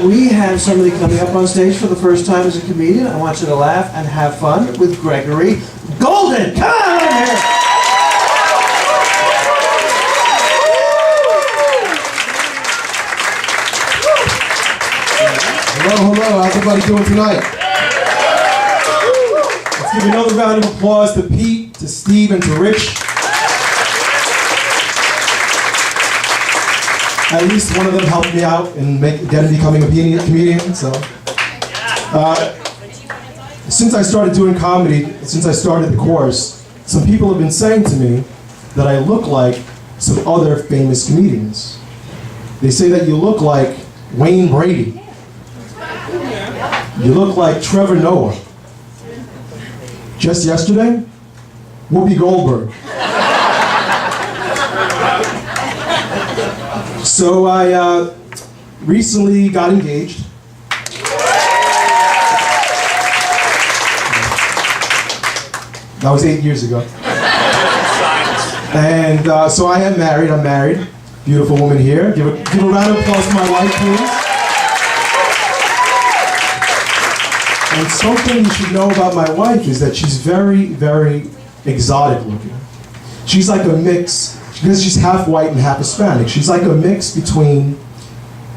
We have somebody coming up on stage for the first time as a comedian. I want you to laugh and have fun with Gregory Golden. Come on over here. Hello, how's everybody doing tonight? Let's give another round of applause to Pete, to Steve, and to Rich. At least one of them helped me out in becoming a comedian. So, since I started doing comedy, since I started the course, some people have been saying to me that I look like some other famous comedians. They say that you look like Wayne Brady. You look like Trevor Noah. Just yesterday, Whoopi Goldberg. So I recently got engaged. That was 8 years ago. And so I am married. I'm married. Beautiful woman here. Give a round of applause to my wife, please. And something you should know about my wife is that she's very, very exotic looking. She's like a mix, because she's half white and half Hispanic. She's like a mix between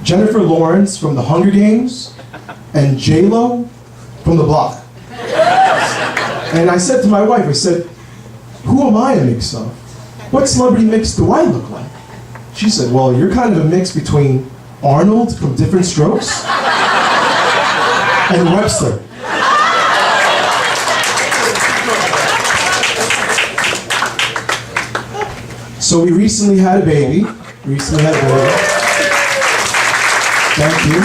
Jennifer Lawrence from The Hunger Games and J-Lo from The Block. And I said to my wife, I said, who am I a mix of? What celebrity mix do I look like? She said, well, you're kind of a mix between Arnold from Different Strokes and Webster. So we recently had a baby. Thank you.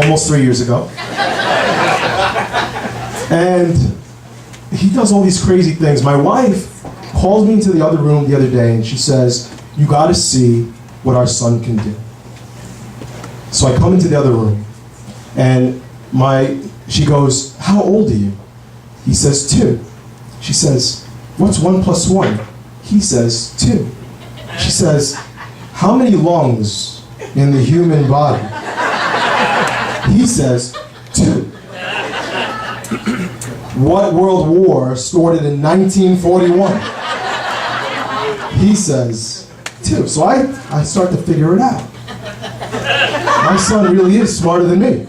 Almost 3 years ago. And he does all these crazy things. My wife called me into the other room the other day and she says, you gotta see what our son can do. So I come into the other room and she goes, how old are you? He says, 2. She says, what's 1 + 1? He says, 2. She says, how many lungs in the human body? He says, 2. What world war started in 1941? He says, 2. So I start to figure it out. My son really is smarter than me.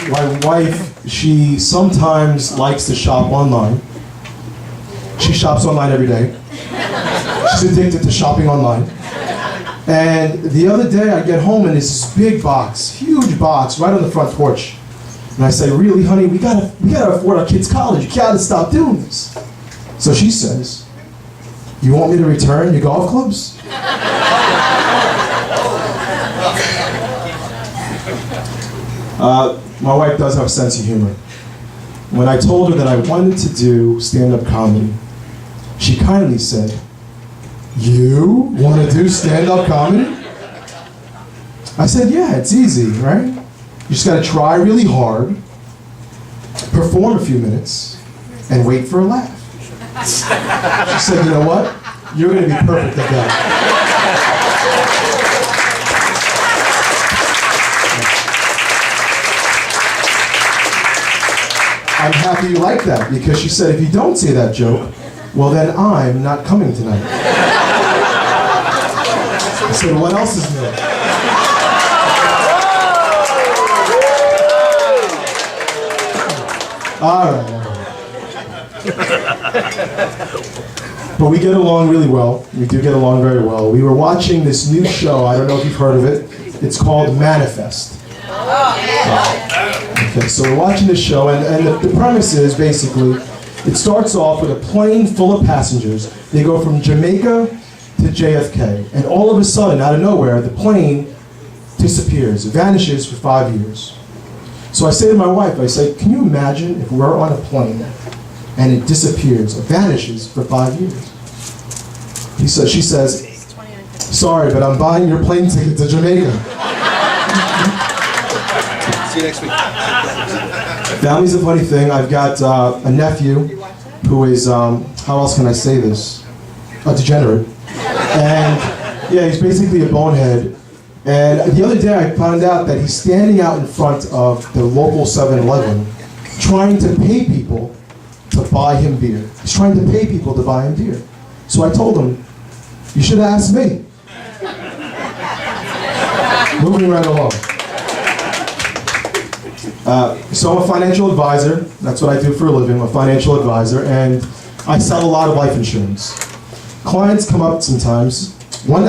My wife, she sometimes likes to shop online. She shops online every day. She's addicted to shopping online. And the other day I get home and there's this big box, huge box, right on the front porch. And I say, really, honey, we gotta afford our kids' college. You gotta stop doing this. So she says, you want me to return your golf clubs? My wife does have a sense of humor. When I told her that I wanted to do stand-up comedy, she kindly said, you want to do stand-up comedy? I said, yeah, it's easy, right? You just got to try really hard, perform a few minutes, and wait for a laugh. She said, you know what? You're going to be perfect at that. I'm happy you like that, because she said, if you don't say that joke, well then I'm not coming tonight. I said, what else is new? All right. But we get along really well. We do get along very well. We were watching this new show, I don't know if you've heard of it. It's called Manifest. Okay, so we're watching this show, and the premise is basically, it starts off with a plane full of passengers. They go from Jamaica to JFK, and all of a sudden, out of nowhere, the plane disappears. It vanishes for 5 years. So I say to my wife, I say, can you imagine if we're on a plane and it disappears, it vanishes for 5 years? She says, sorry, but I'm buying your plane ticket to Jamaica. See you next week. Family's a funny thing. I've got a nephew who is, how else can I say this? a degenerate. And yeah, he's basically a bonehead. And the other day I found out that he's standing out in front of the local 7-Eleven trying to pay people to buy him beer. He's trying to pay people to buy him beer. So I told him, you should have asked me. Moving right along. So I'm a financial advisor. That's what I do for a living. I'm a financial advisor, and I sell a lot of life insurance. Clients come up sometimes. One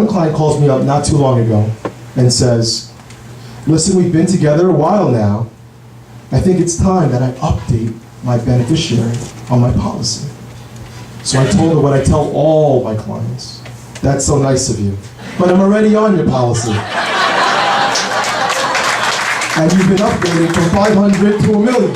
client calls me up not too long ago and says, listen, we've been together a while now. I think it's time that I update my beneficiary on my policy. So I told her what I tell all my clients. That's so nice of you. But I'm already on your policy. And you've been upgraded from 500 to $1 million.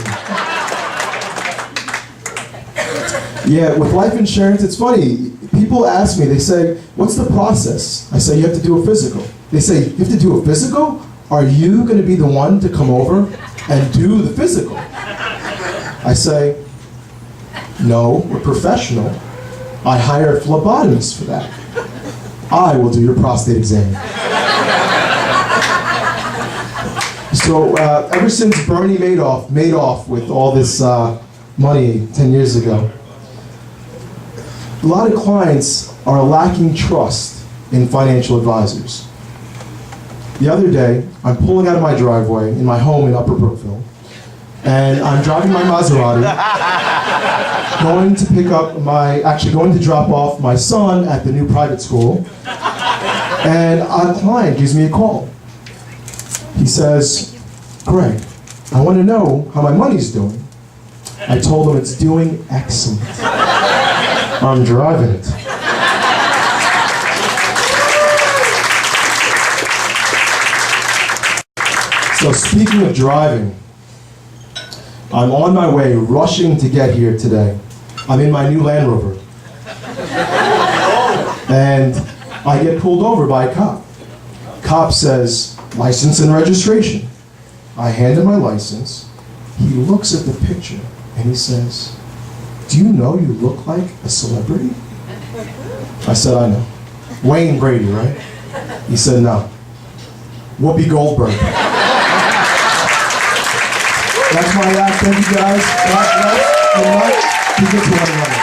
Yeah, with life insurance, it's funny. People ask me, they say, what's the process? I say, you have to do a physical. They say, you have to do a physical? Are you going to be the one to come over and do the physical? I say, no, we're professional. I hire a phlebotomist for that. I will do your prostate exam. So ever since Bernie Madoff made off with all this money 10 years ago, a lot of clients are lacking trust in financial advisors. The other day, I'm pulling out of my driveway in my home in Upper Brookville, and I'm driving my Maserati, going to drop off my son at the new private school, and a client gives me a call. He says, Greg, I want to know how my money's doing. I told him it's doing excellent. I'm driving it. So speaking of driving, I'm on my way, rushing to get here today. I'm in my new Land Rover. And I get pulled over by a cop. Cop says, license and registration. I hand him my license. He looks at the picture and he says, do you know you look like a celebrity? I said, I know. Wayne Brady, right? He said, no. Whoopi Goldberg. That's my act. Thank you guys. God bless. Good night. Keep it to one another.